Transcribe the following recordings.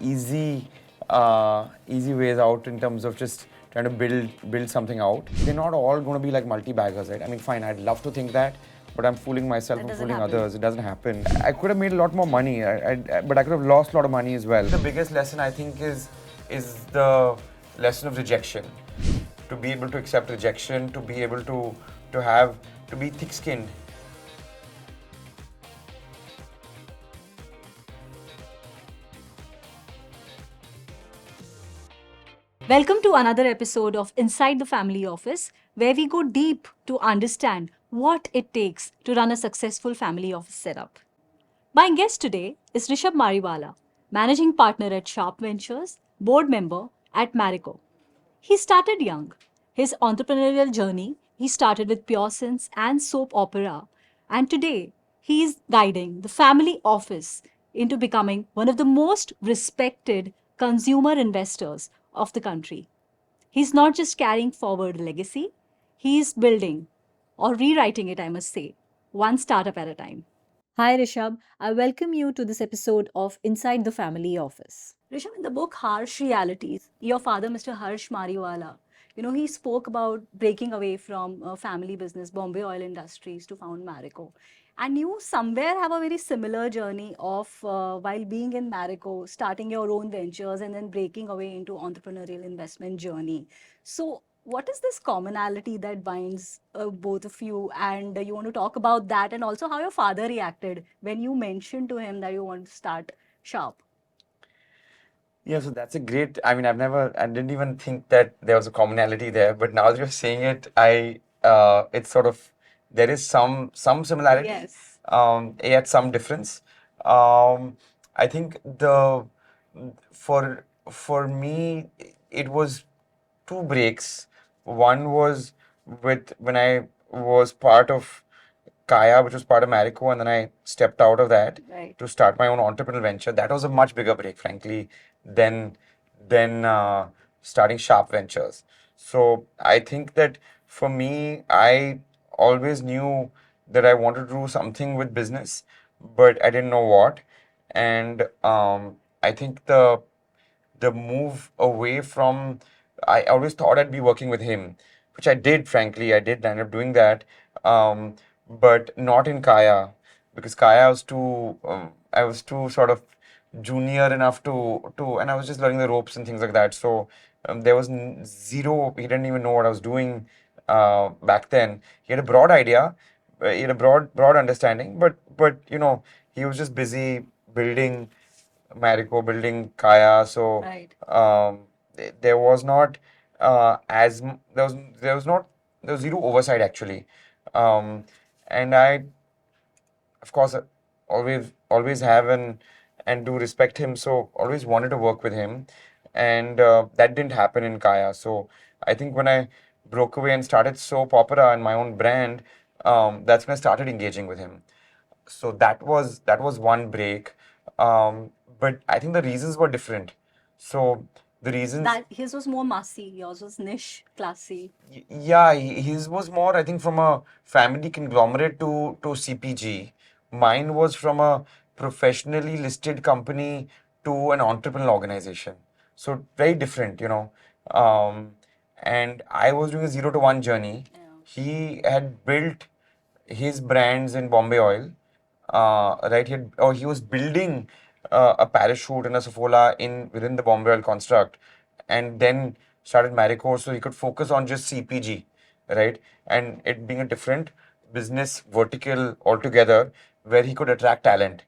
easy ways out in terms of just trying to build something out. They're not all going to be like multi-baggers, right? I mean, fine, I'd love to think that, but I'm fooling myself, I'm fooling others. It doesn't happen. I could have made a lot more money, but I could have lost a lot of money as well. The biggest lesson I think is the lesson of rejection. To be able to accept rejection, to be able to be thick-skinned. Welcome to another episode of Inside the Family Office, where we go deep to understand what it takes to run a successful family office setup. My guest today is Rishabh Mariwala, Managing Partner at Sharp Ventures, Board Member at Marico. He started young. His entrepreneurial journey, he started with Pure Sense and soap opera, and today he is guiding the family office into becoming one of the most respected consumer investors of the country. He's not just carrying forward legacy, he is building or rewriting it, I must say, one startup at a time. Hi, Rishabh. I welcome you to this episode of Inside the Family Office. Rishabh, in the book Harsh Realities, your father, Mr. Harsh Mariwala, he spoke about breaking away from family business, Bombay Oil Industries, to found Marico. And you somewhere have a very similar journey of while being in Marico, starting your own ventures and then breaking away into entrepreneurial investment journey. So, what is this commonality that binds both of you? And you want to talk about that and also how your father reacted when you mentioned to him that you want to start Sharp. Yeah, so that's a great. I mean, I didn't even think that there was a commonality there, but now that you're saying it, it's sort of, there is some similarity, Yes. Yet some difference. I think for me, it was two breaks. One was with when I was part of Kaya, which was part of Marico, and then I stepped out of that Right. to start my own entrepreneurial venture. That was a much bigger break, frankly, than than starting Sharp Ventures. So I think that for me, I always knew that I wanted to do something with business, but I didn't know what. And I think the move away from, I always thought I'd be working with him, which I did, frankly. I did end up doing that, but not in Kaya, because Kaya I was too sort of junior enough and I was just learning the ropes and things like that. So there was zero, he didn't even know what I was doing back then. He had a broad idea, he had a broad understanding, but he was just busy building Marico, building Kaya. So Right. there was not there was zero oversight actually, and I of course always have and do respect him. So always wanted to work with him, and that didn't happen in Kaya. So I think when I broke away and started soap opera and my own brand, that's when I started engaging with him. So that was one break, but I think the reasons were different. So the reasons, That his was more massy, yours was niche, classy. yeah, his was more, I think, from a family conglomerate to CPG. Mine was from a professionally listed company to an entrepreneurial organization. So very different. Um, and I was doing a 0 to 1 journey. Yeah. He had built his brands in Bombay Oil, right? He was building a parachute and a Saffola within the Bombay Oil construct, and then started Marico so he could focus on just CPG, right? And it being a different business vertical altogether, where he could attract talent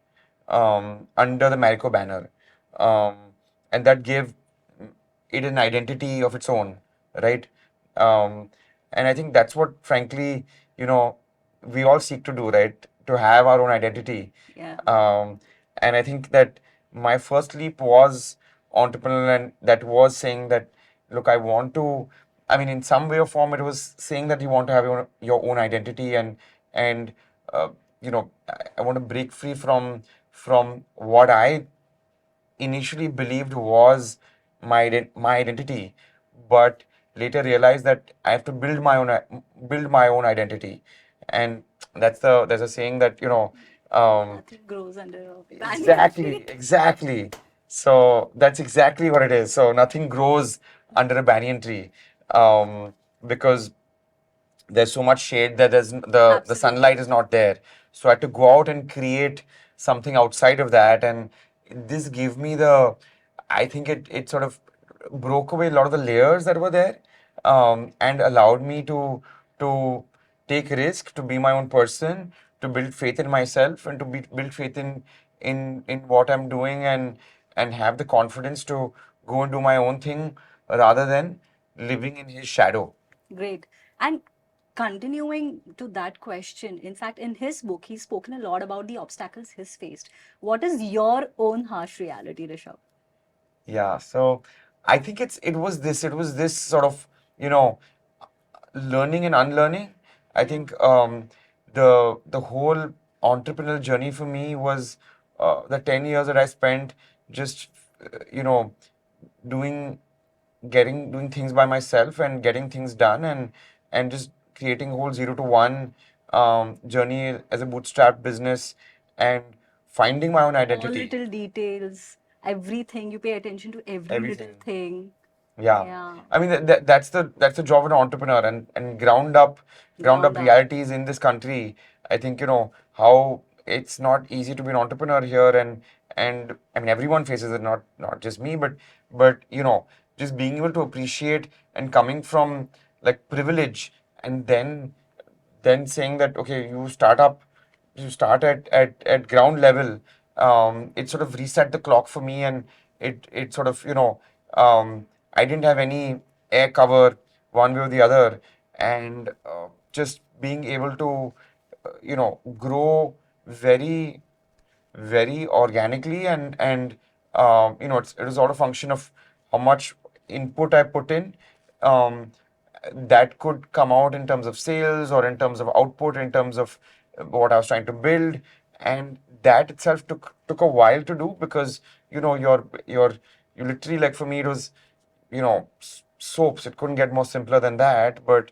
under the Marico banner, um, and that gave it an identity of its own, right? Um, and I think that's what, frankly, we all seek to do, right? To have our own identity. Yeah. And I think that my first leap was entrepreneurial, and that was saying that, look, I want to. I mean, in some way or form, it was saying that you want to have your own identity, and I want to break free from what I initially believed was my identity, but later realized that I have to build my own identity, and there's a saying that Nothing grows under a banyan exactly tree. exactly. So that's exactly what it is. So nothing grows under a banyan tree, because there's so much shade that the sunlight is not there. So I had to go out and create something outside of that, and this gave me the, I think it sort of broke away a lot of the layers that were there, and allowed me to take risk, to be my own person, to build faith in myself, and to build faith in what I'm doing, and have the confidence to go and do my own thing rather than living in his shadow. Great. And continuing to that question, in fact, in his book, he's spoken a lot about the obstacles he's faced. What is your own harsh reality, Rishabh? Yeah, so I think it was this sort of, you know, learning and unlearning. I think the whole entrepreneurial journey for me was the 10 years that I spent just you know doing doing things by myself and getting things done, and just creating a whole 0 to 1 journey as a bootstrap business, and finding my own All identity. little details, everything, you pay attention to every little Everything. thing. Yeah. Yeah. I mean that's the job of an entrepreneur, and ground up realities in this country. I think how it's not easy to be an entrepreneur here, and I mean everyone faces it, not just me, but just being able to appreciate and coming from like privilege, and then saying that okay, you start at ground level. It sort of reset the clock for me, and it sort of I didn't have any air cover one way or the other, and just being able to grow very very organically, and it was all a function of how much input I put in, um, that could come out in terms of sales or in terms of output, in terms of what I was trying to build, and that itself took a while to do, because you literally, like, for me it was soaps. It couldn't get more simpler than that. But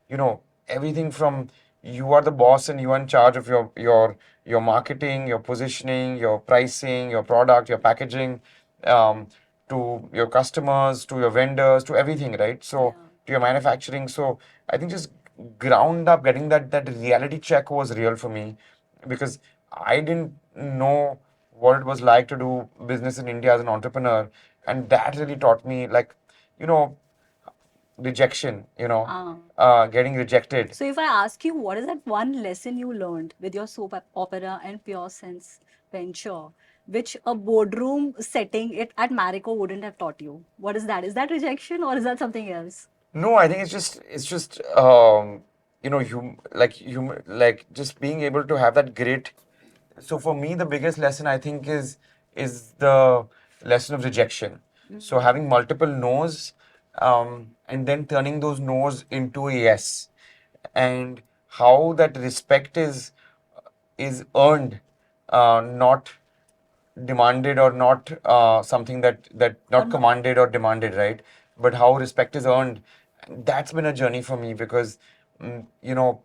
you know everything from, you are the boss and you are in charge of your marketing, your positioning, your pricing, your product, your packaging, um, to your customers, to your vendors, to everything, right? So to your manufacturing. So I think just ground up getting that reality check was real for me, because I didn't know what it was like to do business in India as an entrepreneur, and that really taught me, like, you know rejection, getting rejected. So if I ask you, what is that one lesson you learned with your soap opera and Pure Sense venture, which a boardroom setting it at Marico wouldn't have taught you? What is that? Is that rejection or is that something else? No, I think it's just like just being able to have that grit. So for me, the biggest lesson, I think, is the lesson of rejection. So having multiple no's, and then turning those no's into a yes, and how that respect is earned, not demanded, or not something that not commanded or demanded, right? But how respect is earned. That's been a journey for me, because mm, you know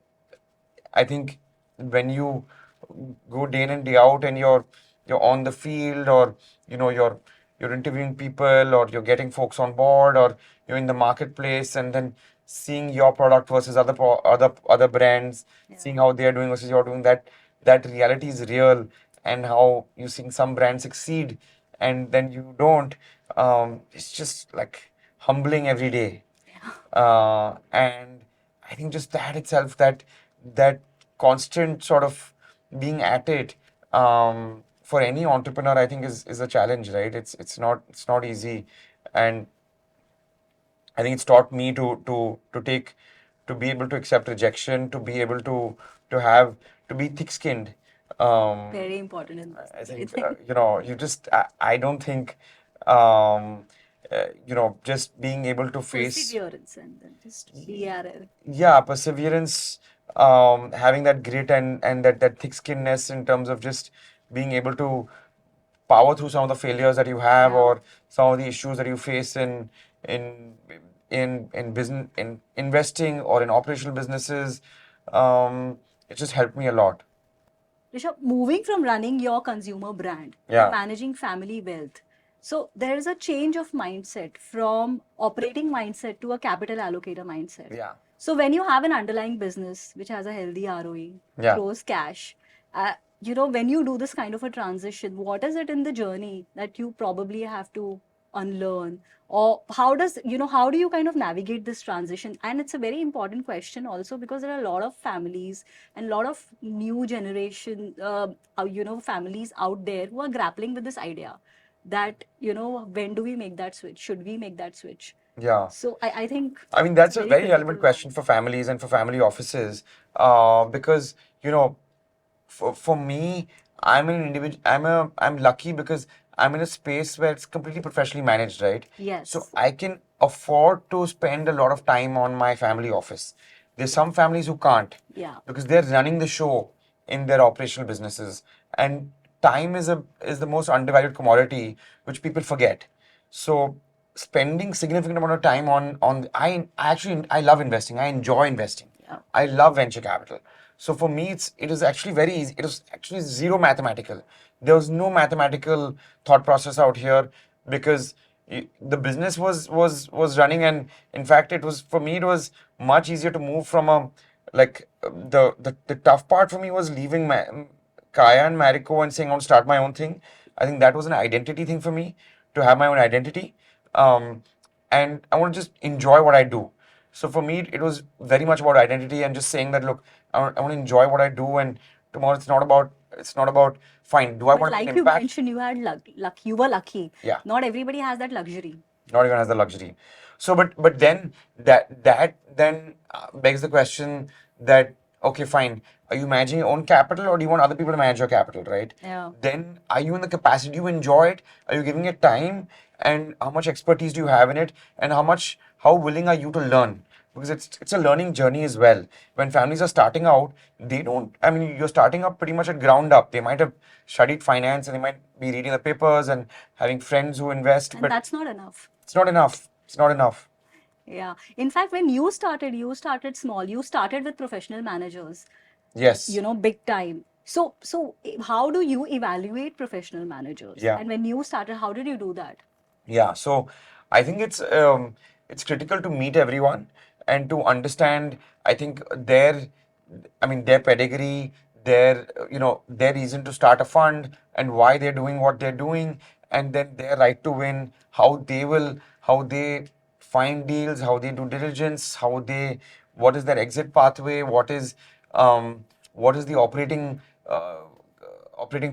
I think when you go day in and day out, and you're on the field, or you're interviewing people, or you're getting folks on board, or you're in the marketplace, and then seeing your product versus other brands, seeing how they're doing versus you're doing, that reality is real, and how you seeing some brands succeed and then you don't. It's just like humbling every day. And I think just that itself, that constant sort of being at it, for any entrepreneur, I think is a challenge, right? It's not easy, and I think it's taught me to be able to accept rejection, to be able to be thick-skinned. Very important in this. I think you just I don't think just being able to face Perseverance and then just be at it. yeah, perseverance, having that grit, and that thick skinness, in terms of just being able to power through some of the failures that you have, or some of the issues that you face in in business, in investing, or in operational businesses. It just helped me a lot. Rishabh, moving from running your consumer brand to Yeah. managing family wealth, so there is a change of mindset from operating mindset to a capital allocator mindset. Yeah. So when you have an underlying business which has a healthy ROE, Yeah. throws cash, when you do this kind of a transition, what is it in the journey that you probably have to unlearn? Or how do you kind of navigate this transition? And it's a very important question also because there are a lot of families and a lot of new generation, families out there who are grappling with this idea that, when do we make that switch? Should we make that switch? Yeah. So I think I mean, it's that's a very very critical relevant question now. for families and for family offices, because, you know, for me, I'm an individual. I'm lucky because I'm in a space where it's completely professionally managed, right? So Yes. I can afford to spend a lot of time on my family office. There's some families who can't Yeah. because they're running the show in their operational businesses, and time is the most undervalued commodity which people forget. So spending significant amount of time on I actually I love investing. I enjoy investing. Yeah. I love venture capital. So for me, it is actually very easy. It was actually zero mathematical. There was no mathematical thought process out here because the business was running, and in fact, it was for me. It was much easier to move from a like the tough part for me was leaving Kaya and Marico and saying I want to start my own thing. I think that was an identity thing for me to have my own identity, um, and I want to just enjoy what I do. So for me, it was very much about identity and just saying that, look, I want to enjoy what I do, and tomorrow it's not about fine. Do I But want to make like an you impact? mentioned, you had luck. You were lucky. Yeah, Not everybody has that luxury. not even has the luxury. So, but then that then begs the question that, okay, fine. Are you managing your own capital, or do you want other people to manage your capital, right? Yeah. Then are you in the capacity? Do you enjoy it? Are you giving it time? And how much expertise do you have in it? And how willing are you to learn? Because it's a learning journey as well. When families are starting out, they don't. I mean, you're starting up pretty much at ground up. They might have studied finance and they might be reading the papers and having friends who invest, And but that's not enough. it's not enough. It's not enough. Yeah. In fact, when you started small. You started with professional managers, Yes. big time. So how do you evaluate professional managers? Yeah. And when you started, how did you do that? Yeah. So I think it's critical to meet everyone and to understand. I think their pedigree, their reason to start a fund and why they're doing what they're doing, and then their right to win. How they find deals, how they do diligence, what is their exit pathway, what is the operating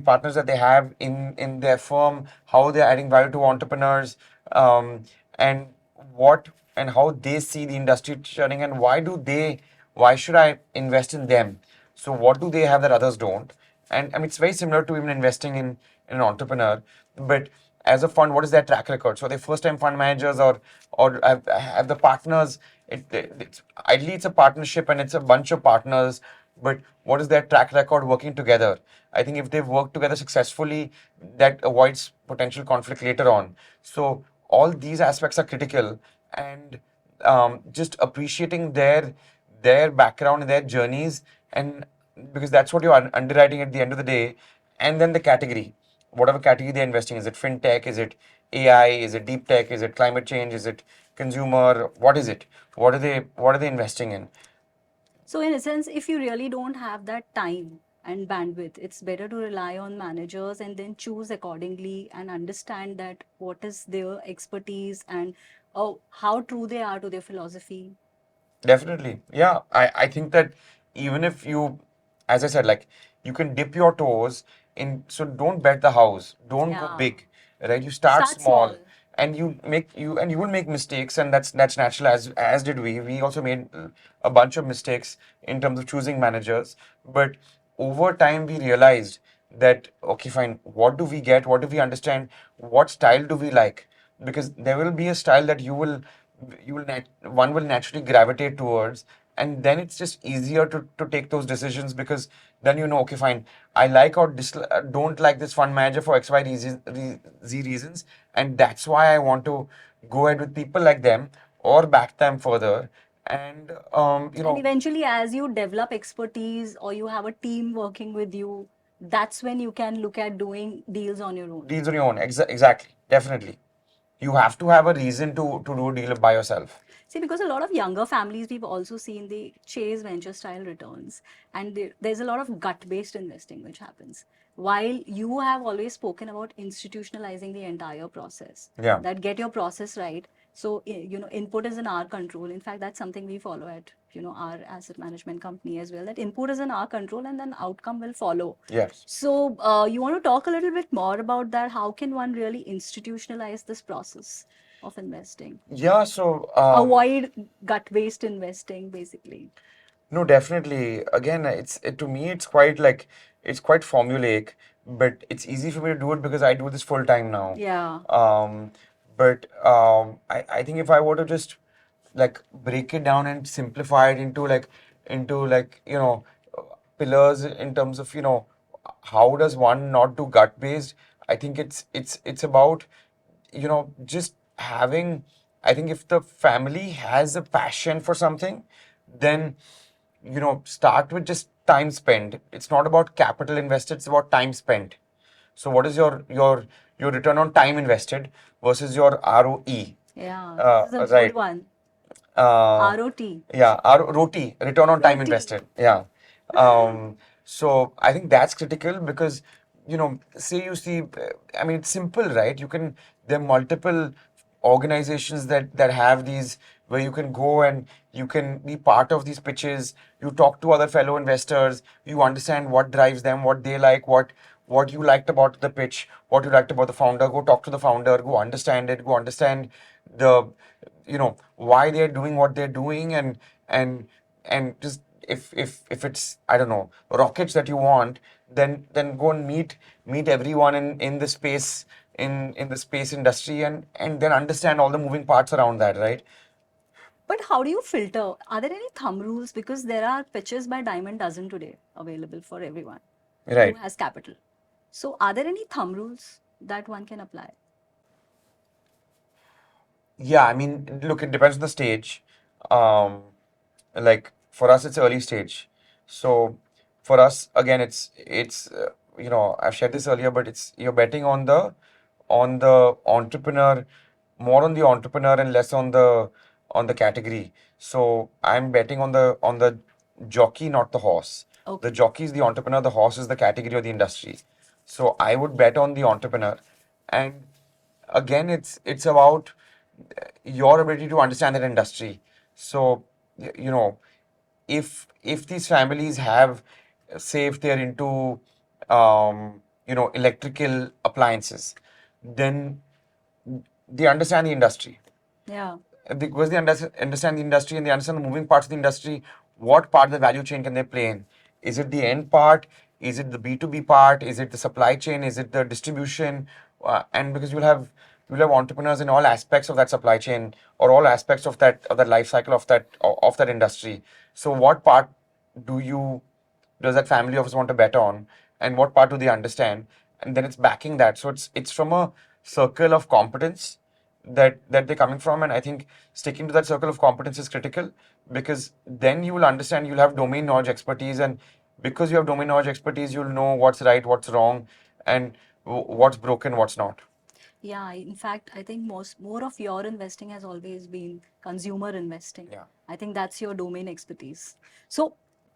partners that they have in their firm, how they're adding value to entrepreneurs, and what and how they see the industry turning, and why should I invest in them? So what do they have that others don't? And I mean, it's very similar to even investing in an entrepreneur, but as a fund, what is their track record? So they first time fund managers or have the partners. Ideally it's a partnership and it's a bunch of partners, but what is their track record working together? I think if they've worked together successfully, that avoids potential conflict later on. So all these aspects are critical, and just appreciating their background and their journeys, and because that's what you're underwriting at the end of the day. And then the category, whatever category they're investing, is it fintech, is it AI, is it deep tech, is it climate change, is it consumer, what is it, what are they investing in? So, in a sense, if you really don't have that time and bandwidth, it's better to rely on managers and then choose accordingly and understand that what is their expertise and how true they are to their philosophy. Definitely. Yeah. I think that even if you, as I said, like you can dip your toes in, so don't bet the house. Don't go Yeah. big, right? You start Start small. small and you will make mistakes, and that's natural, as did we. We also made a bunch of mistakes in terms of choosing managers. But over time we realized that, okay, fine, what do we get? What do we understand? What style do we like? Because there will be a style that one will naturally gravitate towards, and then it's just easier to take those decisions, because then okay, fine, I like or don't like this fund manager for z reasons, and that's why I want to go ahead with people like them or back them further. And And eventually, as you develop expertise or you have a team working with you, that's when you can look at doing deals on your own. Deals on your own. Exactly. Definitely. You have to have a reason to do a deal by yourself. See, because a lot of younger families we've also seen they chase venture style returns, and there's a lot of gut based investing which happens. While you have always spoken about institutionalizing the entire process, Yeah. that get your process right. So, input is in our control. In fact, that's something we follow at, our asset management company as well. That input is in our control and then outcome will follow. Yes. So, you want to talk a little bit more about that? How can one really institutionalize this process of investing? Yeah. So Avoid gut-based investing, basically. no, definitely. Again, to me, it's quite formulaic, but it's easy for me to do it because I do this full time now. Yeah. But I think if I were to just like break it down and simplify it into pillars in terms of how does one not do gut based. I think it's about just having. I think if the family has a passion for something, then start with just time spent. It's not about capital invested, it's about time spent. So what is your return on time invested versus your ROE? Yeah, this is a Right. good one. ROT. Yeah, ROT, return on time ROT. invested. Yeah. So I think that's critical because, say you see, I mean, it's simple, right? There are multiple organizations that have these where you can go and you can be part of these pitches. You talk to other fellow investors. You understand what drives them, what they like, what you liked about the pitch, what you liked about the founder. Go talk to the founder. Go understand it. Go understand the why they're doing what they're doing, and just if it's, I don't know, rockets that you want, then go and meet everyone in the space in the space industry, and then understand all the moving parts around that, right? But how do you filter? Are there any thumb rules? Because there are pitches by Diamond Dozen today available for everyone who Right. has capital. So, are there any thumb rules that one can apply? Yeah, I mean, look, it depends on the stage. Um, like for us, it's early stage. So for us, again, I've shared this earlier, but it's you're betting on the entrepreneur, more on the entrepreneur and less on the category. So I'm betting on the jockey, not the horse. Okay. The jockey is the entrepreneur, the horse is the category or the industry. So I would bet on the entrepreneur, and again, it's about your ability to understand that industry. So, if these families have, say, if they're into, electrical appliances, then they understand the industry. Yeah. Because they understand the industry and they understand the moving parts of the industry, what part of the value chain can they play in? Is it the end part? Is it the B2B part? Is it the supply chain? Is it the distribution? And because you'll have entrepreneurs in all aspects of that supply chain or all aspects of that life cycle of that industry. So what part do you does that family office want to bet on, and what part do they understand, and then it's backing that. So it's from a circle of competence that they're coming from, and I think sticking to that circle of competence is critical, because then you will understand, you'll have domain knowledge expertise, and because you have domain knowledge expertise, you'll know what's right, what's wrong, and what's broken, what's not. Yeah, in fact, I think more of your investing has always been consumer investing. Yeah. I think that's your domain expertise. So,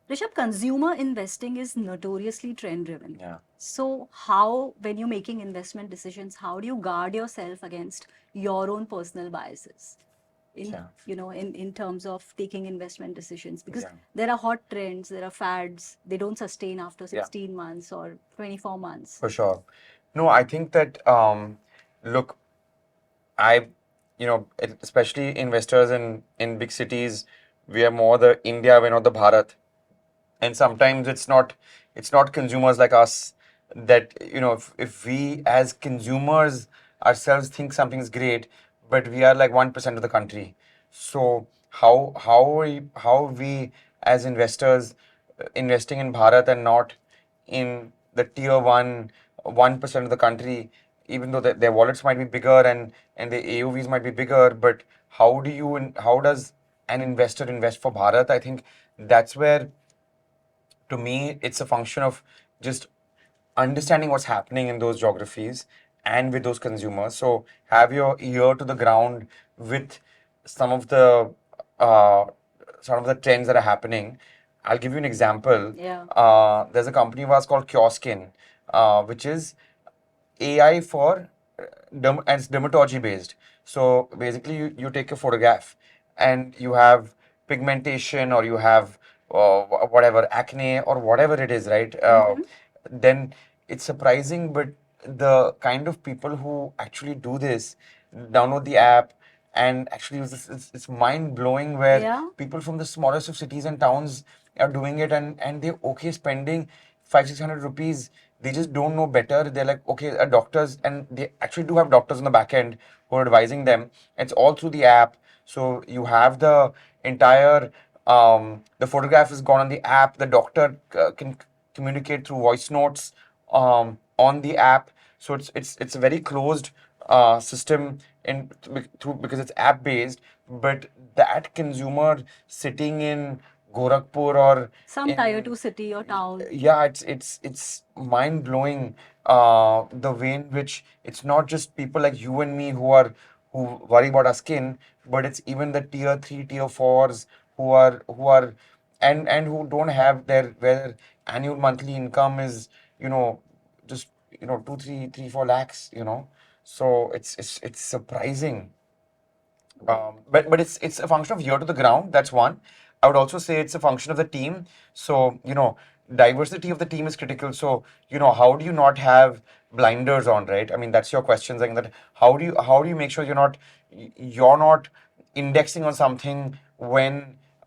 Rishabh, consumer investing is notoriously trend driven. Yeah. So, how, when you're making investment decisions, how do you guard yourself against your own personal biases? In Yeah. in terms of taking investment decisions, because Yeah. there are hot trends, there are fads, they don't sustain after Yeah. 16 months or 24 months. For sure. No, I think that, look, I, especially investors in big cities, we are more the India, we're not the Bharat, and sometimes it's not consumers like us that, if we as consumers ourselves think something's great, but we are like 1% of the country. So how we as investors investing in Bharat and not in the tier 1% of the country, even though their wallets might be bigger and their AOVs might be bigger, but how does an investor invest for Bharat? I think that's where, to me, it's a function of just understanding what's happening in those geographies and with those consumers. So have your ear to the ground with some of the uh, some of the trends that are happening. I'll give you an example. Yeah. There's a company of ours called Kioskin, which is AI for and it's dermatology based. So basically, you take a photograph and you have pigmentation or you have whatever acne or whatever it is, right? Then it's surprising, but the kind of people who actually do this, download the app and actually use this, it's mind blowing where Yeah. people from the smallest of cities and towns are doing it and they're okay spending 500-600 rupees. They just don't know better. They're like, okay, doctors, and they actually do have doctors on the back end who are advising them. It's all through the app. So you have the entire the photograph is gone on the app. The doctor can communicate through voice notes on the app. So it's a very closed system in through because it's app based. But that consumer sitting in Gorakhpur or Some tier 2 city or town. yeah, it's mind blowing the way in which it's not just people like you and me who worry about our skin, but it's even the tier three, tier fours who are and who don't have where annual monthly income is just 2, 3, 4 lakhs. So it's surprising. But it's a function of ear to the ground. That's one. I would also say it's a function of the team. So diversity of the team is critical. So how do you not have blinders on, right? I mean, that's your question, saying that how do you make sure you're not indexing on something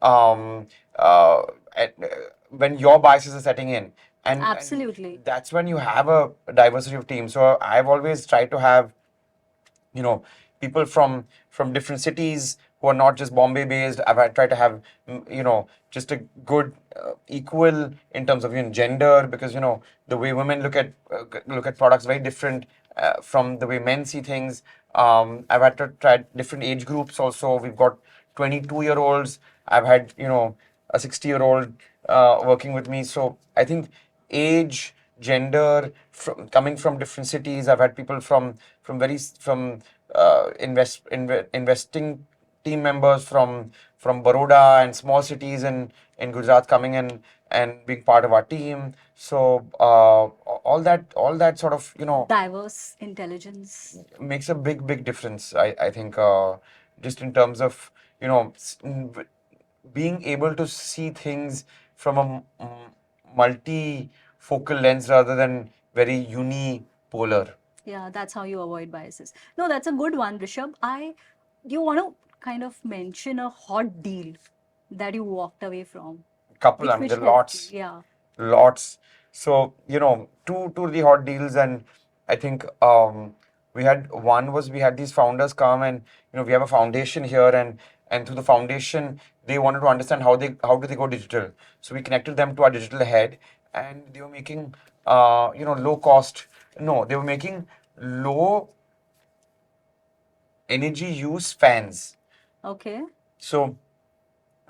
um uh, at, uh, when your biases are setting in, and Absolutely. that's when you have a diversity of team. So I've always tried to have you know people from different cities who are not just Bombay based. I've tried to have just a good equal in terms of gender, because the way women look at products very different from the way men see things. I've had to try different age groups also. We've got 22-year-olds. I've had a 60-year-old working with me. So I think age, gender, coming from different cities. I've had people from investing team members from Baroda and small cities in Gujarat coming in and being part of our team. So all that sort of Diverse intelligence. makes a big difference. I think just in terms of being able to see things from a multi-focal lens rather than very unipolar. Yeah, that's how you avoid biases. No, that's a good one, Rishabh. Do you want to kind of mention a hot deal that you walked away from? Couple, I mean, Which there are helped you? lots, Yeah. lots. So, two really hot deals, and I think we had these founders come, and we have a foundation here, and through the foundation they wanted to understand how do they go digital. So we connected them to our digital head, and they were making low cost. No, they were making low energy use fans. Okay. So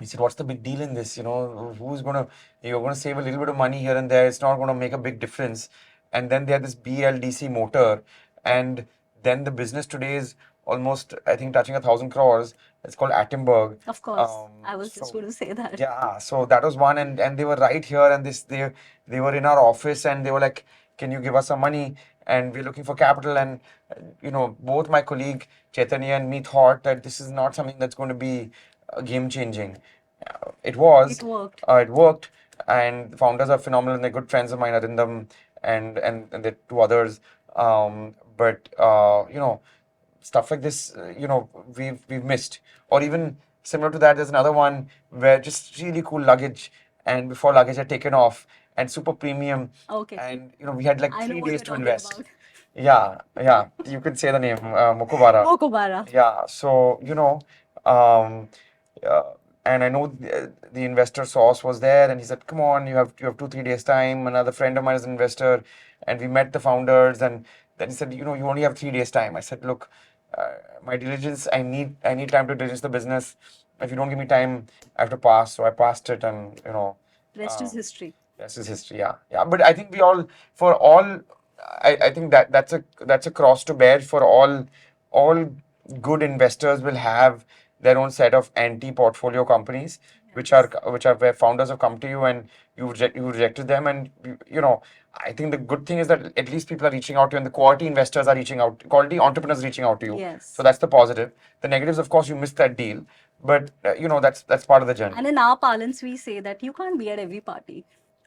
he said, "What's the big deal in this? You're gonna save a little bit of money here and there. It's not gonna make a big difference." And then they had this BLDC motor, and then the business today is almost, I think, touching 1,000 crores. It's called Attenberg. Of course. I was just going to say that. Yeah, so that was one, and they were right here, and they were in our office, and they were like, "Can you give us some money? And we're looking for capital." And both my colleague Chaitanya and me thought that this is not something that's going to be game changing. It was. It worked. It worked, and the founders are phenomenal, and they're good friends of mine, Arindam and the two others. But stuff like this, we've missed. Or even similar to that, there's another one where just really cool luggage, and before luggage had taken off, and super premium. Okay. And we had like I know 3 what days you're to talking invest. about. Yeah, you can say the name, Mokobara. Mokobara. Yeah, so um, uh, and I know the investor source was there, and he said, "Come on, you have 2 3 days time." Another friend of mine is an investor, and we met the founders, and then he said, "You only have 3 days time." I said, "Look, my diligence, I need time to diligence the business. If you don't give me time, I have to pass." So I passed it, and Rest is history. Rest is history. Yeah, yeah. But I think we all, for all, I think that's a cross to bear for all good investors will have their own set of anti-portfolio companies, Yes. which are where founders have come to you and you rejected them, and you know. I think the good thing is that at least people are reaching out to you, and the quality investors are reaching out, quality entrepreneurs reaching out to you. So Yes. that's the positive. The negatives, of course, you missed that deal, but you know that's part of the journey. And in our parlance, we say that you can't be at every party.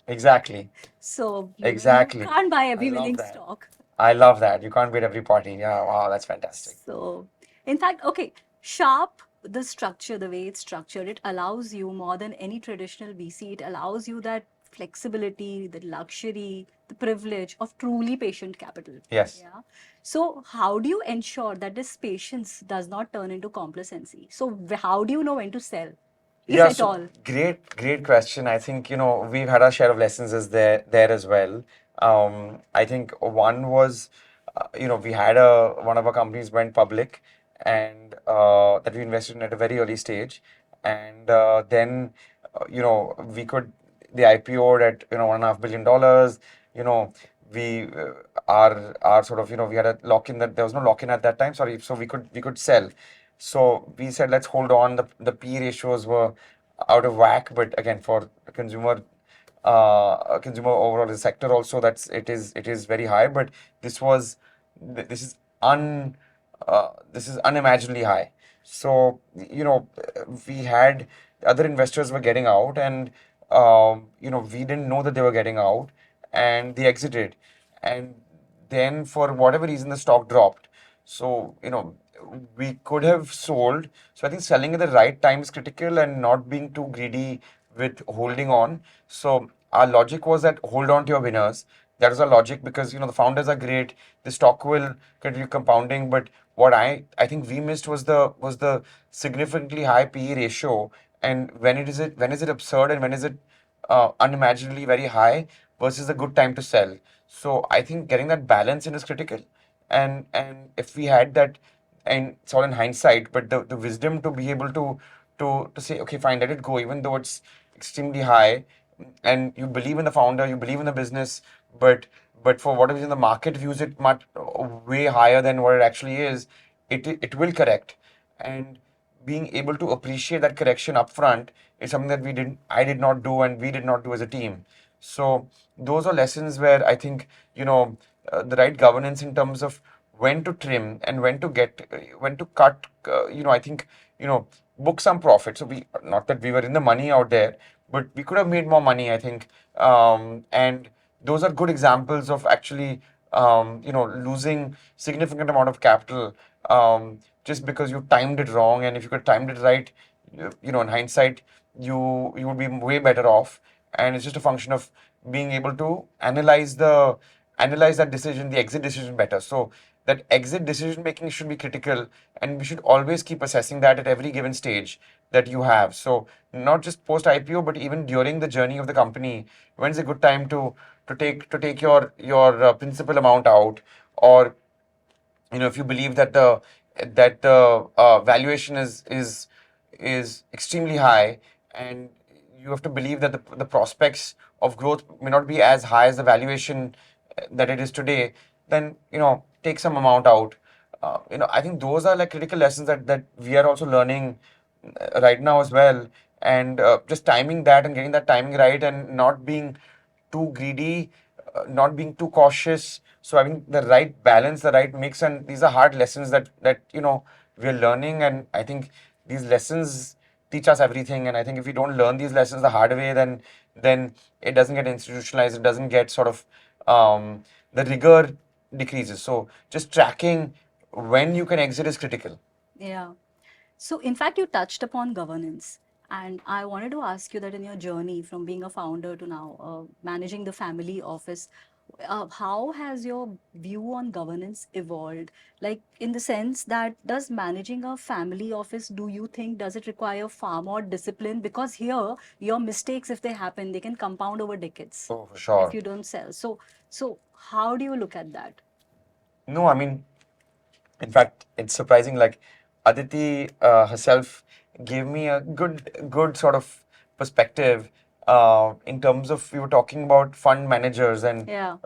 Exactly. So, you Exactly. can't buy I every love winning that. stock. I love that. You can't beat every party. Yeah, wow, that's fantastic. So, in fact, okay, Sharp, the structure, the way it's structured, it allows you more than any traditional VC, it allows you that flexibility, the luxury, the privilege of truly patient capital. Yes. Yeah. So, how do you ensure that this patience does not turn into complacency? So, how do you know when to sell, if Yeah, at so all? great question. I think, you know, we've had our share of lessons as there as well. I think one was, you know, we had one of our companies went public and that we invested in at a very early stage. And then, you know, they IPO'd at, you know, $1.5 billion. You know, we, our sort of, you know, we had a lock in that there was no lock in at that time. Sorry. So we could sell. So we said, let's hold on. The P ratios were out of whack, but again, for consumer overall the sector also, it is very high. But this was this is this is unimaginably high. So you know, we had other investors were getting out, and you know, we didn't know that they were getting out, and they exited, and then for whatever reason the stock dropped. So you know, we could have sold. So I think selling at the right time is critical and not being too greedy with holding on. So our logic was that hold on to your winners. That is our logic because you know the founders are great. The stock will continue compounding. But what I think we missed was the significantly high PE ratio. And when is it absurd and when is it unimaginably very high versus a good time to sell. So I think getting that balance in is critical. And if we had that, and it's all in hindsight, but the wisdom to be able to say, okay, fine, let it go, even though it's extremely high, and you believe in the founder, you believe in the business, but for whatever reason the market views it much way higher than what it actually is, it will correct. And being able to appreciate that correction upfront is something that I did not do and we did not do as a team. So those are lessons where I think, you know, the right governance in terms of when to trim and when to cut. You know, I think, you know, book some profit. So we, not that we were in the money out there, but we could have made more money, I think. And those are good examples of actually, you know, losing significant amount of capital just because you timed it wrong. And if you could timed it right, you know, in hindsight, you would be way better off. And it's just a function of being able to analyze that decision, the exit decision better. So that exit decision making should be critical, and we should always keep assessing that at every given stage that you have. So not just post IPO, but even during the journey of the company, when's a good time to take your principal amount out, or you know, if you believe that the valuation is extremely high, and you have to believe that the prospects of growth may not be as high as the valuation that it is today, then you know, take some amount out. You know, I think those are like critical lessons that we are also learning right now as well. And just timing that and getting that timing right and not being too greedy, not being too cautious. So having the right balance, the right mix, and these are hard lessons that you know, we're learning. And I think these lessons teach us everything. And I think if we don't learn these lessons the hard way, then it doesn't get institutionalized. It doesn't get sort of the rigor decreases. So just tracking when you can exit is critical. Yeah. So, in fact, you touched upon governance. And I wanted to ask you that in your journey from being a founder to now managing the family office, how has your view on governance evolved? Like, in the sense that does managing a family office, do you think, does it require far more discipline? Because here, your mistakes, if they happen, they can compound over decades Oh, for if sure. you don't sell. So how do you look at that? No, I mean, in fact, it's surprising. Like Aditi herself gave me a good sort of perspective. in terms of, we were talking about fund managers, and Yeah.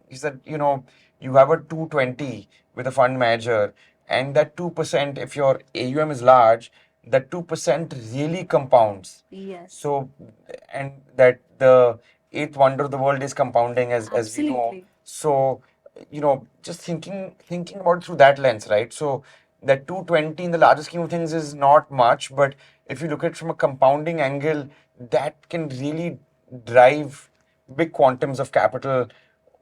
he said, you have a 220 with a fund manager, and that 2%, if your AUM is large, that 2% really compounds. Yes. So, and that the eighth wonder of the world is compounding, as we know. Absolutely. So, just thinking about it through that lens, right? So that 220 in the larger scheme of things is not much, but if you look at it from a compounding angle, that can really drive big quantums of capital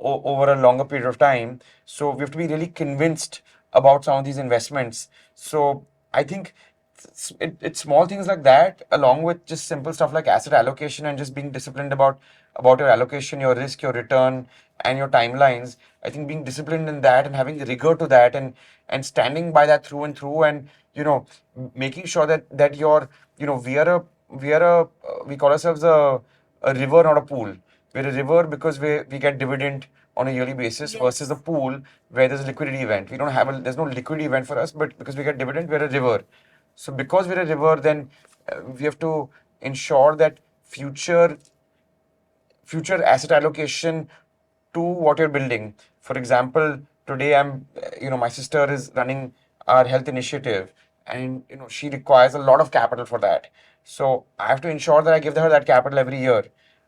over a longer period of time. So we have to be really convinced about some of these investments. So I think it's small things like that, along with just simple stuff like asset allocation and just being disciplined about your allocation, your risk, your return, and your timelines. I think being disciplined in that and having rigor to that, and standing by that through and through, and making sure that you're, we call ourselves a river, not a pool. We're a river because we get dividend on a yearly basis, versus a pool where there's a liquidity event. We don't have there's no liquidity event for us, but because we get dividend, we're a river. So because we're a river, then we have to ensure that future asset allocation to what you're building. For example, today my sister is running our health initiative, and she requires a lot of capital for that. So I have to ensure that I give her that capital every year.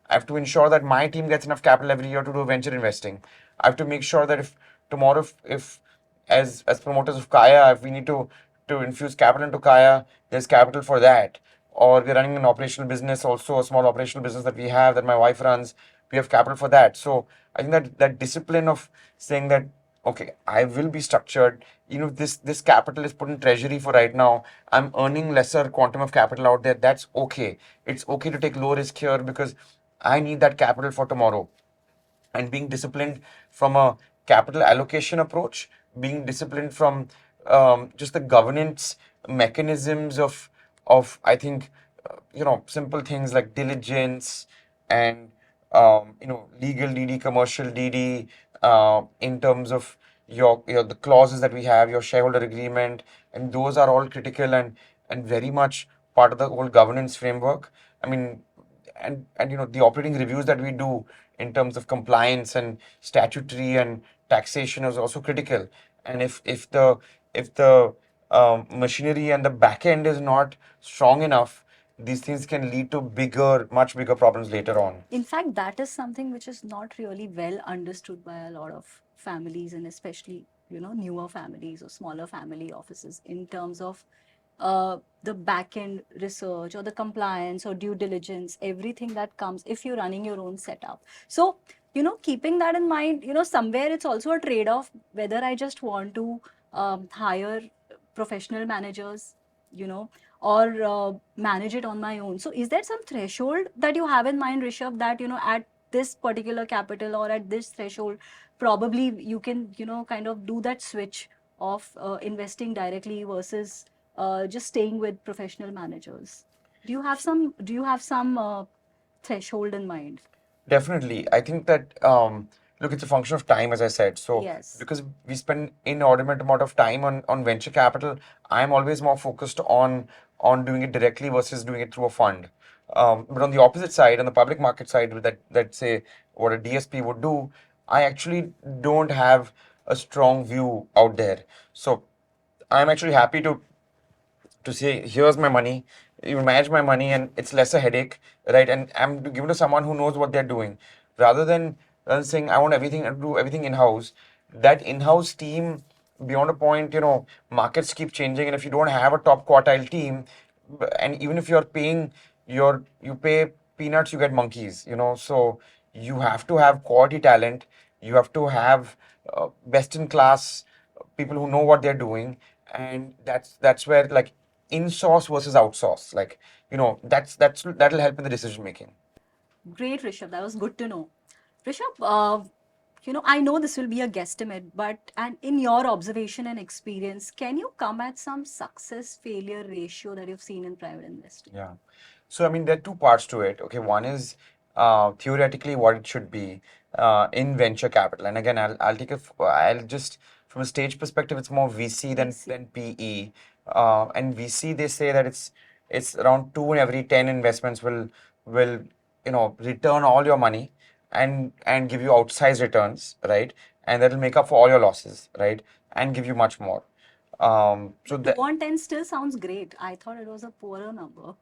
I have to ensure that my team gets enough capital every year to do venture investing. I have to make sure that if tomorrow, if as promoters of Kaya, if we need to infuse capital into Kaya, there's capital for that. Or we're running an operational business, also a small operational business that we have, that my wife runs. We have capital for that. So I think that discipline of saying that, okay, I will be structured. This capital is put in treasury for right now. I'm earning lesser quantum of capital out there. That's okay. It's okay to take low risk here because I need that capital for tomorrow. And being disciplined from a capital allocation approach, being disciplined from just the governance mechanisms of I think simple things like diligence and legal DD, commercial DD, in terms of your the clauses that we have, your shareholder agreement, and those are all critical and very much part of the whole governance framework. I mean, and the operating reviews that we do in terms of compliance and statutory and taxation is also critical. And if the machinery and the back end is not strong enough, these things can lead to much bigger problems later on. In fact, that is something which is not really well understood by a lot of families, and especially, newer families or smaller family offices, in terms of the back end research or the compliance or due diligence, everything that comes if you're running your own setup. So, keeping that in mind, somewhere it's also a trade off whether I just want to hire professional managers, or manage it on my own. So, is there some threshold that you have in mind, Rishabh, that, at this particular capital or at this threshold, probably you can, kind of do that switch of investing directly versus just staying with professional managers? Do you have some threshold in mind? Definitely. I think that, look, it's a function of time, as I said. So, Yes. because we spend inordinate amount of time on venture capital, I'm always more focused on doing it directly versus doing it through a fund. But on the opposite side, on the public market side, with that say what a DSP would do, I actually don't have a strong view out there. So, I'm actually happy to say, here's my money, you manage my money, and it's less a headache, right? And I'm given to someone who knows what they're doing, rather than saying I want everything and do everything in house. That in house team, beyond a point, markets keep changing, and if you don't have a top quartile team, and even if you're paying you pay peanuts, you get monkeys, so you have to have quality talent, you have to have best in class people who know what they're doing, and that's where, like, in-source versus outsource, like, that'll help in the decision making. Great, Rishabh. That was good to know. Rishabh, I know this will be a guesstimate, but and in your observation and experience, can you come at some success failure ratio that you've seen in private investing? Yeah. So, I mean, there are two parts to it. Okay, one is theoretically what it should be in venture capital. And again, I'll just, from a stage perspective, it's more VC than PE. And VC, they say that it's around 2 in every 10 investments will return all your money and give you outsized returns, right? And that'll make up for all your losses, right? And give you much more. So But 2 on 10 still sounds great. I thought it was a poorer number.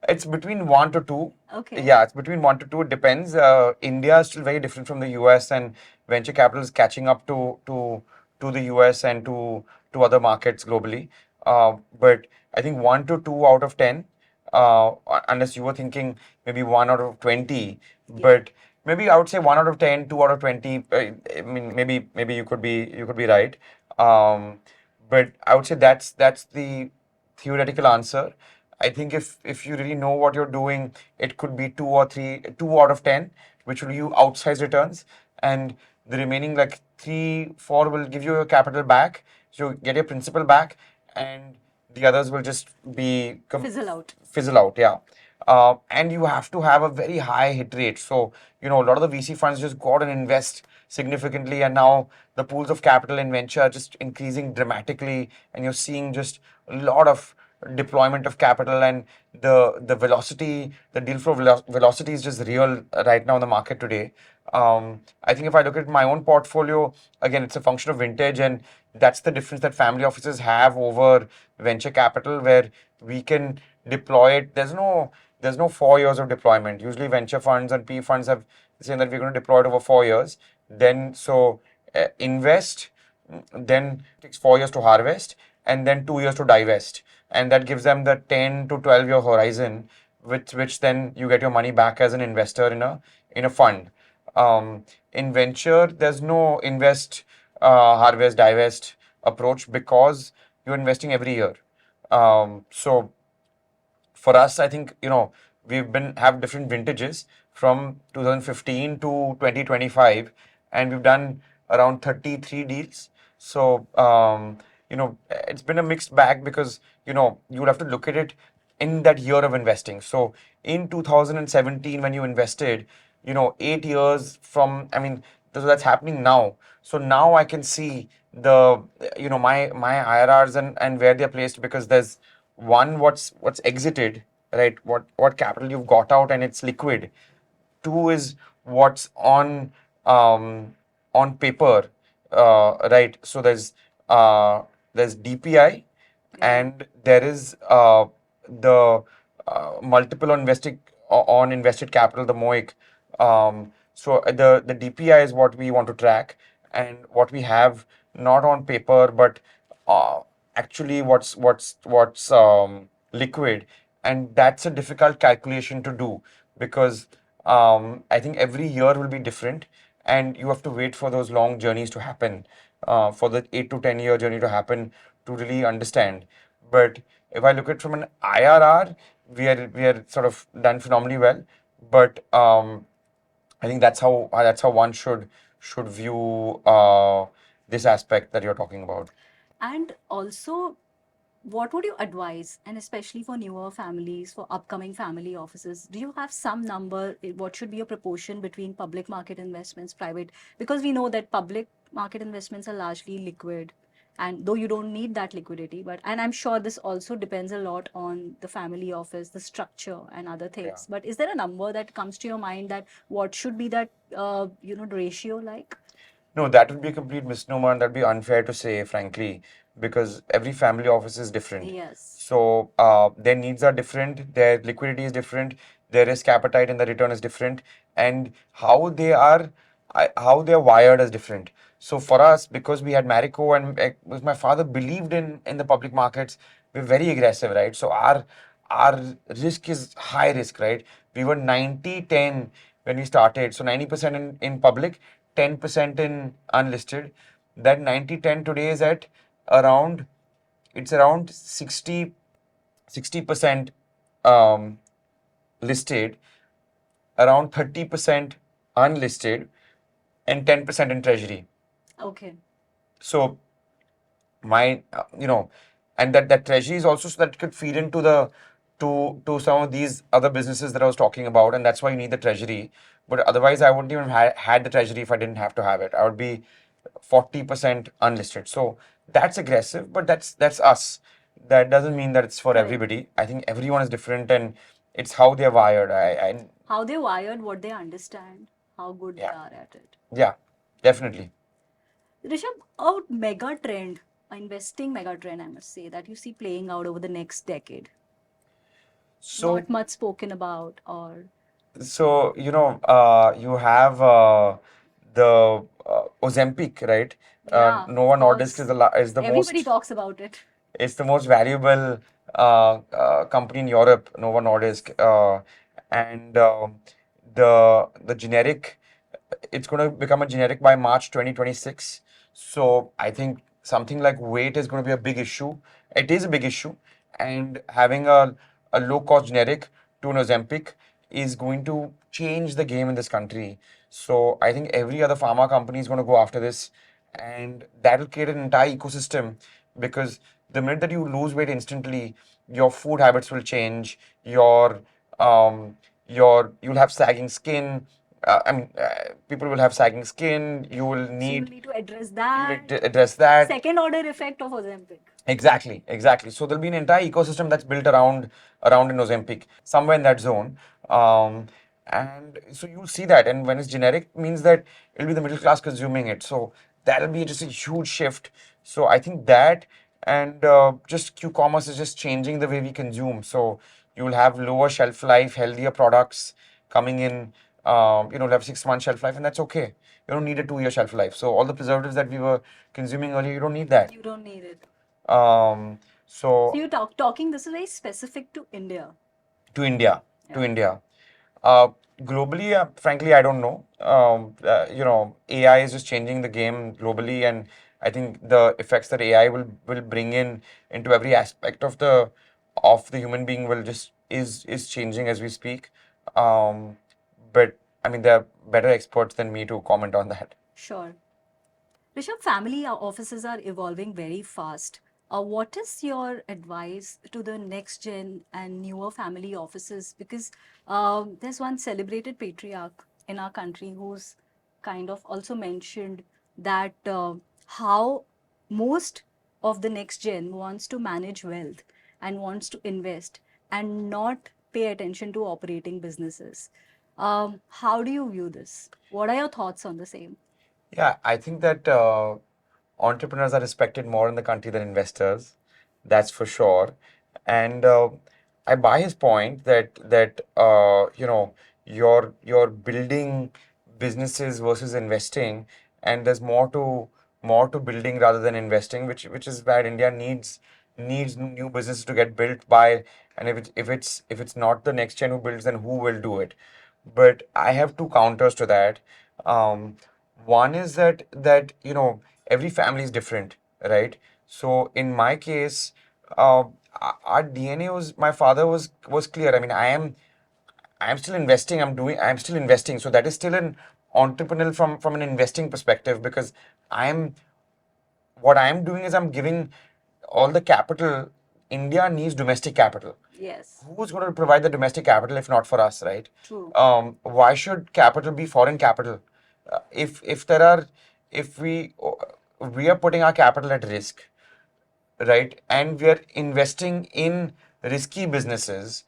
it's between 1 to 2. Okay. Yeah, it's between 1 to 2. It depends. India is still very different from the US, and venture capital is catching up to the US and to other markets globally. But I think 1 to 2 out of 10, unless you were thinking maybe 1 out of 20, Yeah. but maybe I would say 1 out of 10, 2 out of 20. I mean, maybe you could be right. Um, but I would say that's the theoretical answer. I think if you really know what you're doing, it could be 2 out of 10, which will give you outsized returns, and the remaining like 3, 4 will give you your capital back. So you get your principal back, and the others will just be Fizzle out. Fizzle out, yeah. And you have to have a very high hit rate. So, a lot of the VC funds just go out and invest significantly, and now the pools of capital in venture are just increasing dramatically, and you're seeing just a lot of deployment of capital, and the velocity, the deal flow velocity is just real right now in the market today. I think if I look at my own portfolio, again, it's a function of vintage, and that's the difference that family offices have over venture capital, where we can deploy it. There's no 4 years of deployment. Usually, venture funds and PE funds have saying that we're going to deploy it over 4 years. Then invest, then it takes 4 years to harvest, and then 2 years to divest, and that gives them the 10 to 12 year horizon, which then you get your money back as an investor in a fund. In venture, there's no invest, harvest, divest approach because you're investing every year. So for us, I think we've been have different vintages from 2015 to 2025, and we've done around 33 deals. So it's been a mixed bag because you would have to look at it in that year of investing. So in 2017, when you invested, 8 years from, I mean, that's happening now. So now I can see the my IRRs and where they're placed, because there's one, what's exited, right? What capital you've got out and it's liquid. Two is what's on paper, right? So there's DPI, and there is the multiple on invested capital, the MOIC. So the DPI is what we want to track, and what we have not on paper, but uh, actually what's liquid, and that's a difficult calculation to do, because I think every year will be different, and you have to wait for those long journeys to happen, for the 8 to 10 year journey to happen to really understand. But if I look at from an IRR, we are sort of done phenomenally well. But I think that's how one should view this aspect that you're talking about. And also, what would you advise, and especially for newer families, for upcoming family offices, do you have some number? What should be a proportion between public market investments, private? Because we know that public market investments are largely liquid, and though you don't need that liquidity, but and I'm sure this also depends a lot on the family office, the structure, and other Yeah. things. But is there a number that comes to your mind that what should be that ratio like? No, that would be a complete misnomer, and that'd be unfair to say, frankly, because every family office is different. Yes. So their needs are different, their liquidity is different, their risk appetite and the return is different, and how they are wired is different. So for us, because we had Marico, and because my father believed in the public markets, we're very aggressive, right? So our risk is high risk, right? We were 90-10 when we started. So 90% in public, 10% in unlisted. That 90-10 today is at around, it's around 60% um, listed, around 30% unlisted, and 10% in treasury. Okay. So my and that treasury is also so that it could feed into the to some of these other businesses that I was talking about, and that's why you need the treasury. But otherwise, I wouldn't even had the treasury if I didn't have to have it. I would be 40% unlisted. So that's aggressive, but that's us. That doesn't mean that it's for Correct. everybody. I think everyone is different, and It's how they're wired. I How they're wired, what they understand, how good they yeah, are at it. yeah, definitely. Rishabh, a mega trend, a investing mega trend, I must say, that you see playing out over the next decade. So Not much spoken about, or so you have the Ozempic, right? yeah, Novo of Nordisk is course. the Everybody most talks about it. it's the most valuable company in Europe, Novo Nordisk, and the generic. It's going to become a generic by March 2026. So I think something like weight is going to be a big issue. It is a big issue, and having a low cost generic to an Ozempic is going to change the game in this country. So I think every other pharma company is going to go after this, and that will create an entire ecosystem because the minute that you lose weight instantly, your food habits will change, um, you'll have sagging skin. People will have sagging skin. You will So you need need to address you will that. address that. Second order effect of Ozempic. Exactly, exactly. So there'll be an entire ecosystem that's built around an Ozempic, somewhere in that zone. Um, and so you'll see that. And when it's generic, means that it'll be the middle class consuming it. So that'll be just a huge shift. So I think that and just Q-commerce is just changing the way we consume. So you'll have lower shelf life, healthier products coming in. You'll have 6 month shelf life, and that's okay. You don't need a 2 year shelf life. So all the preservatives that we were consuming earlier, you don't need that. You don't need it. Um, So so you're talking, this is very specific to India. to India, to Yeah. India. Globally, frankly, I don't know. AI is just changing the game globally, and I think the effects that AI will bring in into every aspect of the human being will just is changing as we speak. Um, but I mean, there are better experts than me to comment on that. Sure. Rishabh, family offices are evolving very fast. What is your advice to the next gen and newer family offices? Because there's one celebrated patriarch in our country who's kind of also mentioned that how most of the next gen wants to manage wealth and wants to invest and not pay attention to operating businesses. How do you view this? What are your thoughts on the same? Yeah, I think that entrepreneurs are respected more in the country than investors. That's for sure. And I buy his point that you're building businesses versus investing, and there's more to building rather than investing, which is bad. India needs new businesses to get built by, and if it's not the next gen who builds, then who will do it? But I have two counters to that. Um, One is that every family is different, right? So in my case, uh, our DNA was my father was clear. I mean, I am still investing. I'm still investing. So that is still an entrepreneurial from an investing perspective because I'm what I'm doing is I'm giving all the capital. India needs domestic capital. Yes. Who's going to provide the domestic capital if not for us, right? True. Why should capital be foreign capital? If there are, if we are putting our capital at risk, right? And we are investing in risky businesses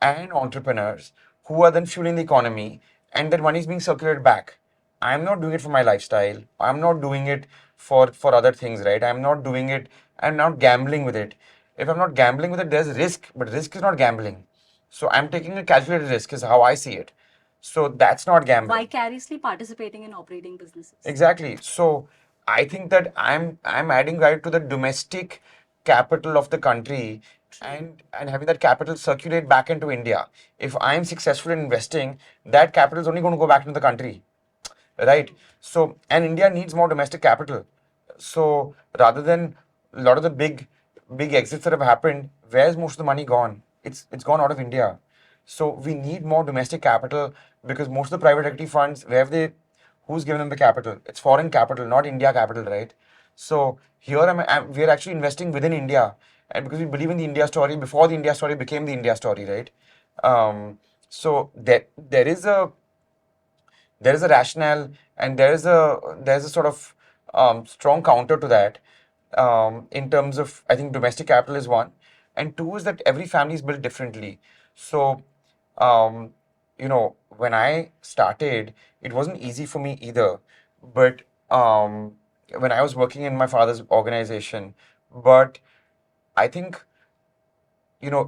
and entrepreneurs who are then fueling the economy, and that money is being circulated back. I'm not doing it for my lifestyle. I'm not doing it for other things, right? I'm not doing it. I'm not gambling with it. If I'm not gambling with it, there's risk, but risk is not gambling. So I'm taking a calculated risk, is how I see it. So that's not gambling. Vicariously participating in operating businesses. Exactly. So I think that I'm adding value to the domestic capital of the country and having that capital circulate back into India. If I'm successful in investing, that capital is only going to go back into the country, right? So and India needs more domestic capital. So rather than a lot of the big exits that have happened, where's most of the money gone? It's gone out of India. So we need more domestic capital because most of the private equity funds, where have they who's given them the capital? It's foreign capital, not India capital, right? So here we're actually investing within India, and because we believe in the India story before the India story became the India story, right? So there is a rationale, and there's a sort of strong counter to that in terms of I think domestic capital is one, and two is that every family is built differently. So um, when I started, it wasn't easy for me either. But when I was working in my father's organization, but I think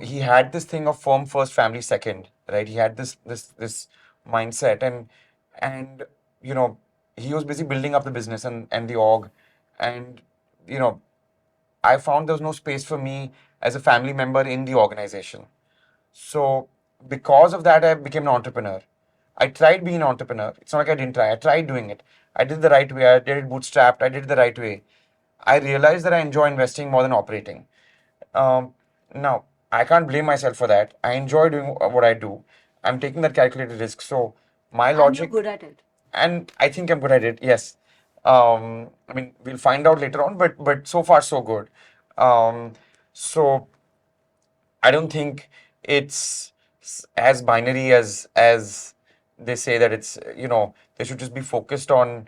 he had this thing of firm first, family second, right? He had this mindset, and you know he was busy building up the business and the org, and you know I found there was no space for me as a family member in the organization. So because of that, I became an entrepreneur. I tried being an entrepreneur. It's not like I didn't try. I tried doing it. I did the right way. I did it bootstrapped. I did it the right way. I realized that I enjoy investing more than operating. Um, Now, I can't blame myself for that. I enjoy doing what I do. I'm taking that calculated risk. So my And you're logic, good at it. and I think I'm good at it. Yes. I mean, we'll find out later on, but so far so good. So I don't think it's as binary as they say that it's. They should just be focused on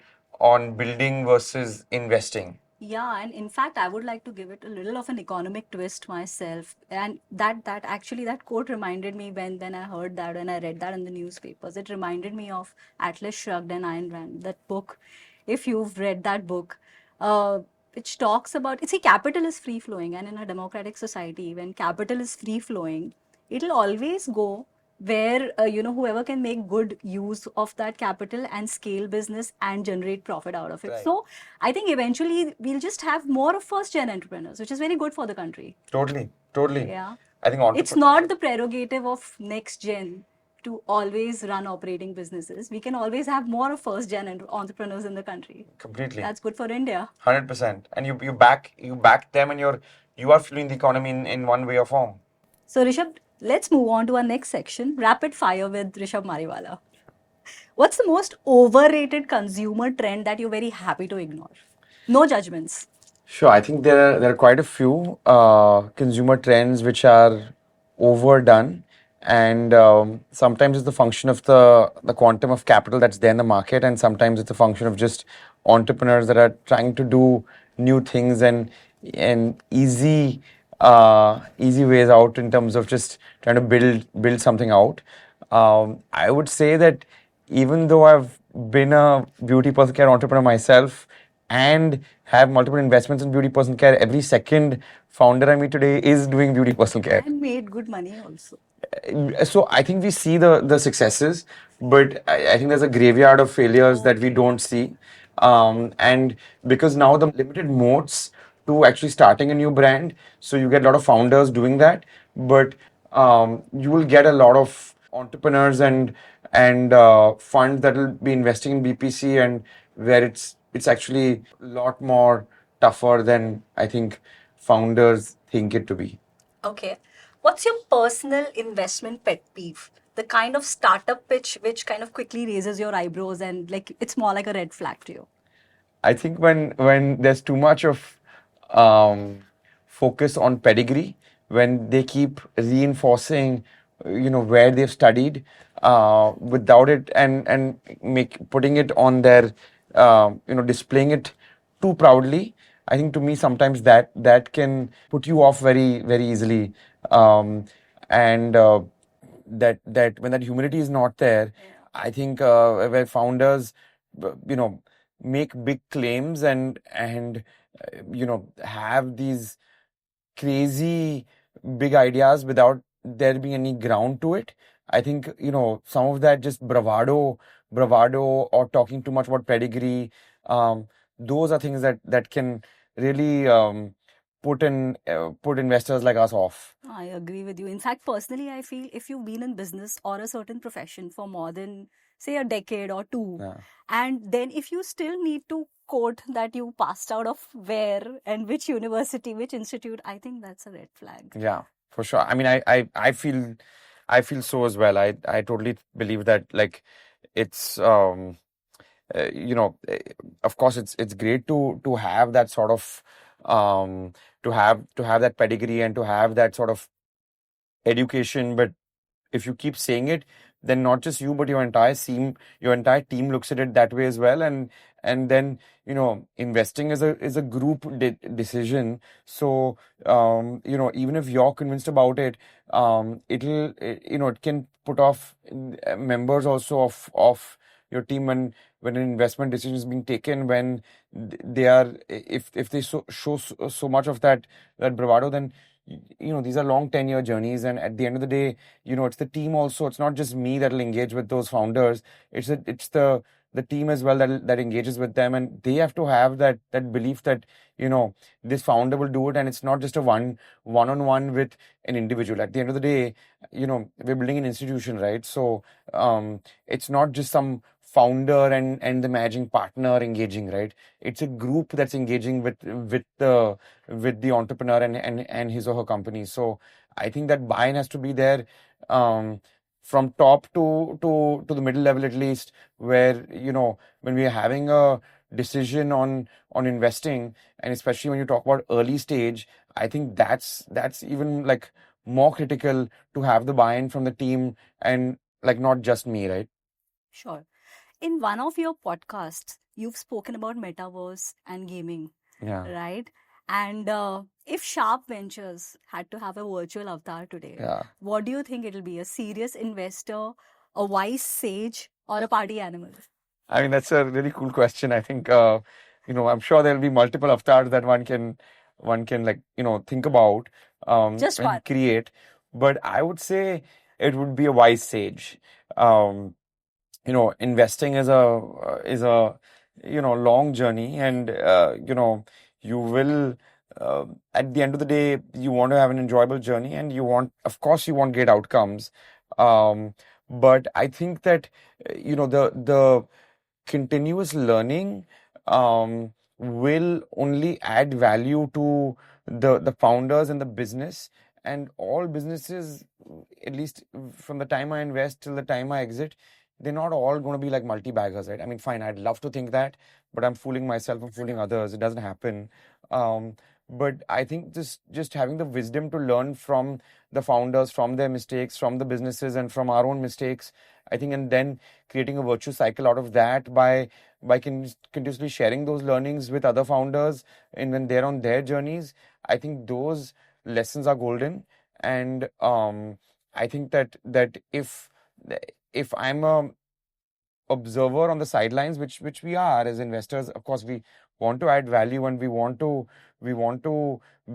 building versus investing. Yeah, and in fact, I would like to give it a little of an economic twist myself. And that actually that quote reminded me when I heard that, when I read that in the newspapers. It reminded me of Atlas Shrugged and Ayn Rand, that book. If you've read that book, uh, which talks about, see, capital is free flowing, and in a democratic society, when capital is free flowing, it'll always go where whoever can make good use of that capital and scale business and generate profit out of it. Right. So I think eventually we'll just have more of first gen entrepreneurs, which is very good for the country. Totally, totally. Yeah. I think It's not the prerogative of next gen to always run operating businesses. We can always have more of first gen entrepreneurs in the country. Completely. That's good for India. 100%. And you back them, and you are fueling the economy in one way or form. So, Rishabh, let's move on to our next section, rapid fire with Rishabh Mariwala. What's the most overrated consumer trend that you're very happy to ignore? No judgments. Sure, I think there are quite a few consumer trends which are overdone, and sometimes it's the function of the quantum of capital that's there in the market, and sometimes it's a function of just entrepreneurs that are trying to do new things and easy ways out in terms of just trying to build something out. I would say that even though I've been a beauty personal care entrepreneur myself and have multiple investments in beauty personal care, every second founder I meet today is doing beauty personal care. And made good money also. So I think we see the successes, but I think there's a graveyard of failures that we don't see. And because now the limited moats to actually starting a new brand, so you get a lot of founders doing that, but you will get a lot of entrepreneurs and funds that will be investing in BPC, and where it's actually a lot more tougher than I think founders think it to be. Okay. What's your personal investment pet peeve? The kind of startup pitch which kind of quickly raises your eyebrows and like it's more like a red flag to you. I think when there's too much of um, focus on pedigree, when they keep reinforcing, where they've studied, without it, and make putting it on their, displaying it too proudly. I think to me sometimes that can put you off very very easily, and that when that humility is not there, I think where founders, make big claims and have these crazy big ideas without there being any ground to it. I think some of that just bravado, or talking too much about pedigree. Those are things that can really put investors like us off. I agree with you. In fact, personally, I feel if you've been in business or a certain profession for more than, say, a decade or two, Yeah. and then if you still need to quote that you passed out of where and which university, which institute, I think that's a red flag. Yeah, for sure. I mean, I feel so as well. I totally believe that, like, it's uh, you know eh, of course it's great to have that sort of to have that pedigree and to have that sort of education, but if you keep saying it, then not just you but your entire team looks at it that way as well, and then investing is a group decision. So even if you're convinced about it, it can put off members also of your team when an investment decision is being taken, when they are, if they show so much of that bravado, then these are long 10-year journeys, and at the end of the day, it's the team also. It's not just me that'll engage with those founders. It's the team as well that engages with them, and they have to have that belief that this founder will do it, and it's not just a one-on-one with an individual. At the end of the day, we're building an institution, right? So it's not just some founder and the managing partner engaging, right? It's a group that's engaging with the entrepreneur and his or her company. So I think that buy-in has to be there, from top to the middle level at least, where when we are having a decision on investing, and especially when you talk about early stage, I think that's even like more critical to have the buy-in from the team, and like not just me, right? Sure. In one of your podcasts, you've spoken about metaverse and gaming, Yeah. right? And if Sharp Ventures had to have a virtual avatar today, Yeah. what do you think it'll be? A serious investor, a wise sage, or a party animal? I mean, that's a really cool question. I think, I'm sure there'll be multiple avatars that one can like, think about, Just and one. create. But I would say it would be a wise sage. Um, Investing is a long journey, and you will, at the end of the day, you want to have an enjoyable journey, and of course, you want great outcomes. Um, but I think that the continuous learning will only add value to the founders and the business, and all businesses, at least from the time I invest till the time I exit, they're not all going to be like multi-baggers, right? I mean, fine, I'd love to think that, but I'm fooling myself, I'm fooling others. It doesn't happen. um, but I think just having the wisdom to learn from the founders, from their mistakes, from the businesses, and from our own mistakes, I think, and then creating a virtuous cycle out of that by continuously sharing those learnings with other founders, and when they're on their journeys, I think those lessons are golden. And I think that if I'm a observer on the sidelines, which we are as investors, of course, we want to add value, and we want to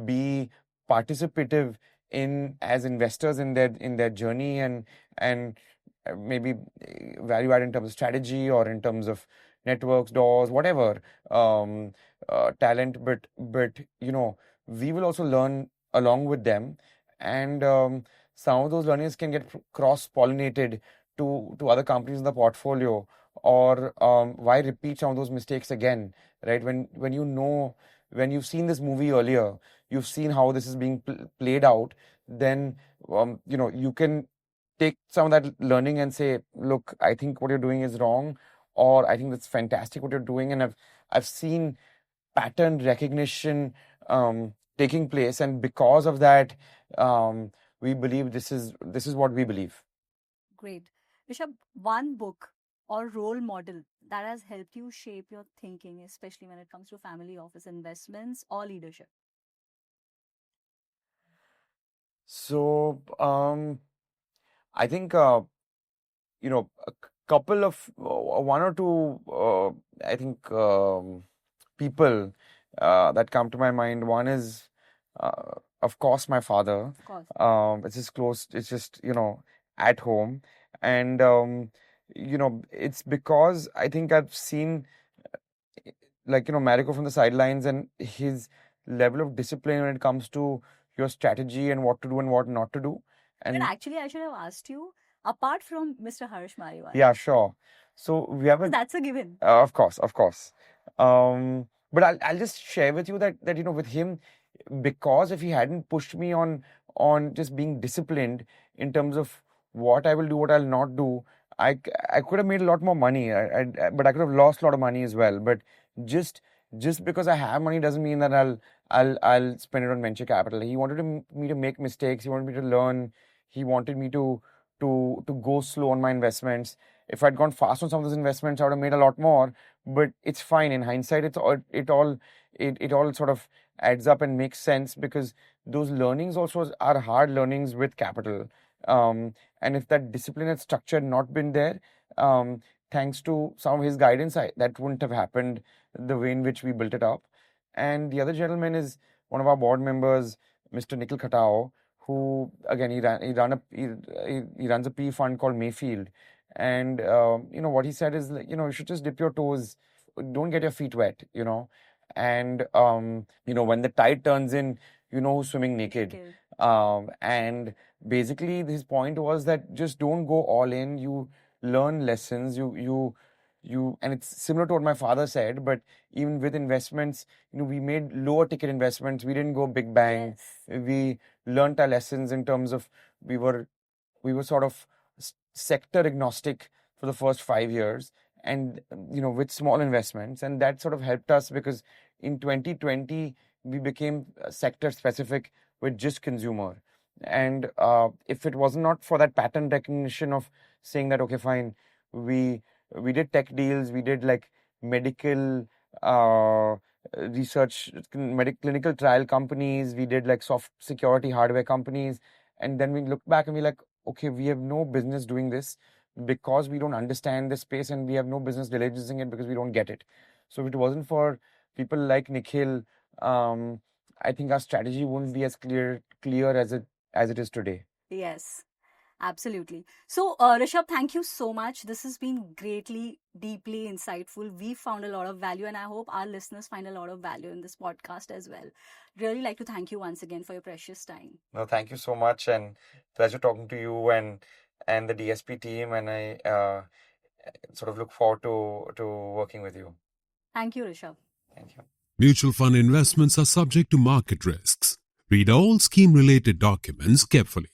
be participative in as investors in their journey, and maybe value add in terms of strategy or in terms of networks, doors, whatever, talent. But we will also learn along with them, and some of those learnings can get cross pollinated to other companies in the portfolio, or why repeat some of those mistakes again, right? When you've seen this movie earlier, you've seen how this is being played out, then you can take some of that learning and say, look, I think what you're doing is wrong, or I think that's fantastic what you're doing, and I've seen pattern recognition taking place, and because of that, we believe this is what we believe. Great. Rishabh, one book or role model that has helped you shape your thinking, especially when it comes to family office investments or leadership? So I think a couple of one or two, I think, people that come to my mind. One is, of course, my father. Of course. It's just close. It's just at home, and it's because I think I've seen, like Marico from the sidelines, and his level of discipline when it comes to your strategy and what to do and what not to do. But And actually, I should have asked you, apart from Mr. Harsh Mariwala. yeah, sure. So we have a That's a given. Of course, of course. But I'll just share with you that with him, because if he hadn't pushed me on just being disciplined in terms of what I will do, what I'll not do, I could have made a lot more money. But I could have lost a lot of money as well. But just just because I have money doesn't mean that I'll spend it on venture capital. He wanted me to make mistakes. He wanted me to learn. He wanted me to go slow on my investments. If I'd gone fast on some of those investments, I would have made a lot more. but it's fine. In hindsight, it all sort of adds up and makes sense, because those learnings also are hard learnings with capital. And if that discipline and structure had not been there, thanks to some of his guidance, that wouldn't have happened the way in which we built it up. And the other gentleman is one of our board members, Mr. Nikhil Khatao, who again he runs a P fund called Mayfield. And what he said is, like, you should just dip your toes, don't get your feet wet, and when the tide turns in, who's swimming naked. Okay. And basically his point was that just don't go all in. You learn lessons. And it's similar to what my father said, but even with investments, we made lower ticket investments. We didn't go big bang. Yes. We learned our lessons in terms of we were sort of sector agnostic for the first 5 years, and with small investments, and that sort of helped us, because in 2020 we became sector specific with just consumer. And if it was not for that pattern recognition of saying that, okay, fine, we did tech deals, we did like medical research, clinical trial companies, we did like soft security hardware companies, and then we look back and we're like, okay, we have no business doing this because we don't understand the space, and we have no business diligencing it because we don't get it. So if it wasn't for people like Nikhil, I think our strategy wouldn't be as clear as it is today. Yes, absolutely. So, Rishabh, thank you so much. This has been greatly, deeply insightful. We found a lot of value, and I hope our listeners find a lot of value in this podcast as well. Really like to thank you once again for your precious time. No, thank you so much, and pleasure talking to you and the DSP team, and I sort of look forward to working with you. Thank you, Rishabh. Thank you. Mutual fund investments are subject to market risks. Read all scheme-related documents carefully.